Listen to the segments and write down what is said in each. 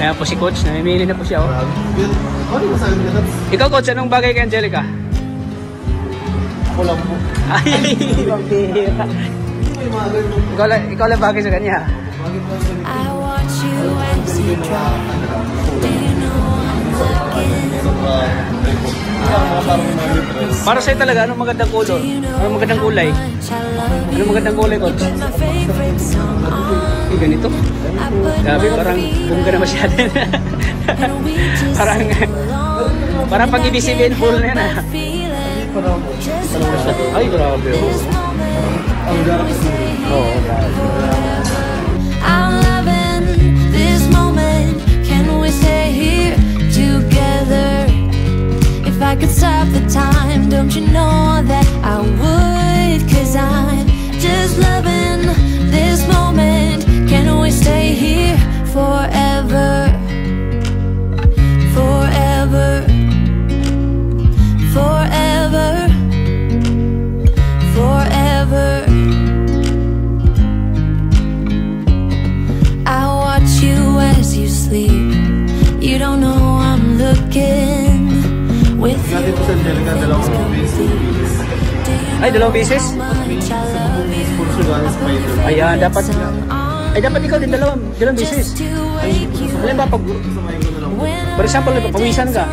Ayan po si Coach, namimili na po siya. Oh. Ano ba sabi niya? Ikaw Coach, anong bagay kay Angelica? Ako lang po. Ay, pambihira. Ikaw lang bagay sa kanya. I want you as you drive. Do you know I'm looking? Para sa'yo talaga, anong magandang kulay? Anong magandang kulay? Anong magandang kulay, Coach? My favorite song on. Ganito? Grabe, parang bungga na masyado. parang pag-ibisibin full na yan ah. Ay, grabe. Ang garap sa Oo, I'm loving this moment. Can we stay here together? If I could stop the time, don't you know that I would? 'Cause I'm just loving this moment. Can we stay here forever? Forever. Forever. Forever. I watch you as you sleep. You don't know I'm looking with you. Natin po sa Angelica, dalawang beses. Ay, dalawang beses? Portugal Spider. Ayan, dapat ikaw din dalawang beses. Alam ba, pag, for example, pawisan ka,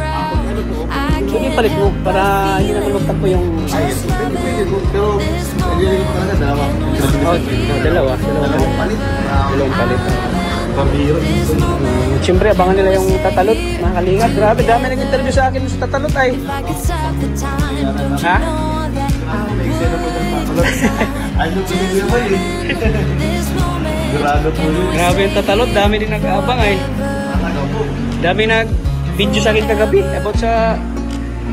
hindi palit mo para hindi naman magtampo yung... Pwede po, pero nagiging ko talaga dalawa. Dalawa Palit. dalawang palit. Pambihira. Siyempre, abangan nila yung tatalot, mga kalingap. Grabe, dami nag-interview sa akin sa tatalot ay. Ha? Ano po yung iba eh. Grado po yun. Grabe yung tatalot, dami din nag-aabang ay. Talaga po. Dami nag-video sa akin kagabi about sa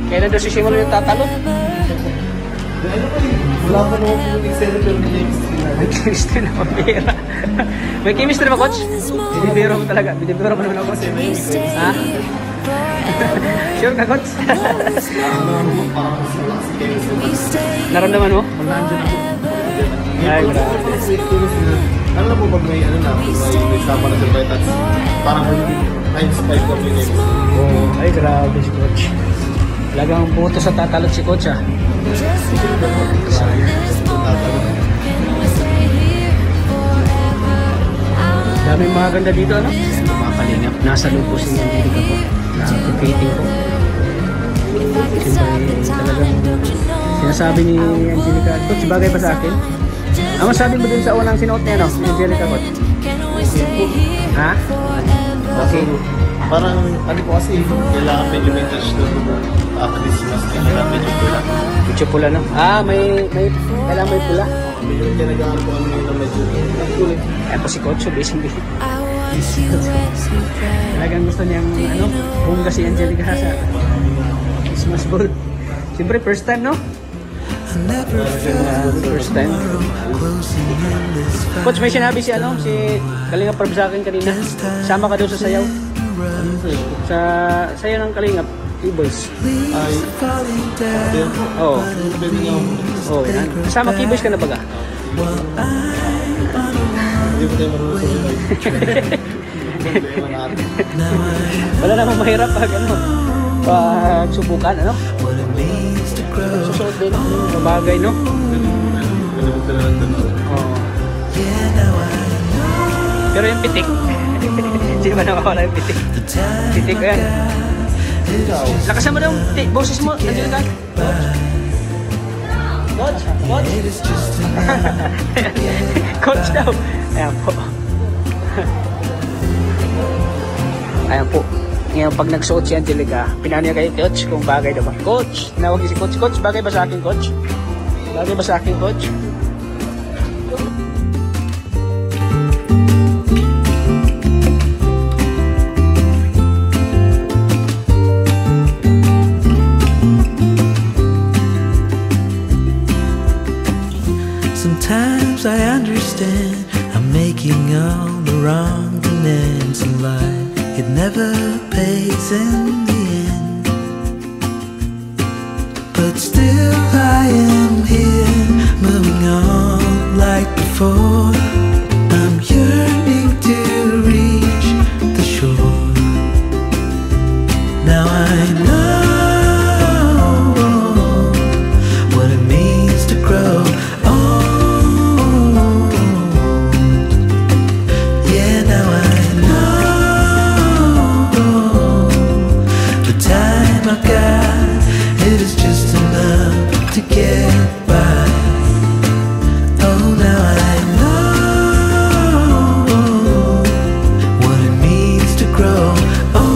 kailan daw sisimula yung tatalot. Ano po eh. Wala pa naman po yung extended pero may chemistry na. May chemistry na pambira. May chemistry ba, Coach? Binibiro mo talaga. Binibiro mo naman ako. Ha? Sure ka, Coach? Naramdaman mo? Ay, grabe. Ano na po pag may ano na, may sama na sa Vitas, parang times 5 combination. Oh, ay, grabe si Coach. Talagang buto sa tatalot si Coach, ah. Daming mga ganda dito, ano? Mga kalingap. Nasa loob po si Angelica po. Nakapag-fitting po. Siyempre, talagang sinasabi ni Angelica, Coach, bagay pa sa akin? Ang masabi mo dun sa unang sinuot niya, no? Ni Angelica, Coach? Ha? Okay. Parang, ano po kasi, kailangan medyo may touch doon. After this mas kailangan medyo pula. Medyo pula, no? Ah, kailangan may pula. Medyo tinagahan po kami ng medyo kulit. Ayan po si Coach, so basically. Talagang gusto niyang, bungga si Angelica sa Christmas Bowl. Siyempre, first time, no? First time. Coach, may sinabi si Kalingap Prab sa akin kanina. Sama ka daw sa sayaw. Sa sayaw ng Kalingap, Keyboys. Ay, Oo. pwede nga Oh, yan. Kasama Keyboys ka na baga? hindi ko tayo marunong sa July. Wala namang mahirap pag pag subukan, susuot din ng bagay, no? Oh. Pero yung pitik, hindi ba nakawala yung pitik? Pitik ko yan. Lakasan mo daw yung boses mo, nandiyan ka? Coach? Coach? Coach daw. Ayan po. Ayan po. Ngayon, pag nagsuot si Angelica, pinano niya kay Coach kung bagay daw ba. Coach! Tinawag niya si Coach. Coach, bagay ba sa akin, Coach? Bagay ba sa akin, Coach? Sometimes I understand I'm making all the wrong demands in life. It never pays in the end, but still I am here, moving on like before. I'm yearning to reach the shore. I know what it means to grow old. Yeah, now I know the time I got, it is just enough to get by. Oh, now I know what it means to grow old.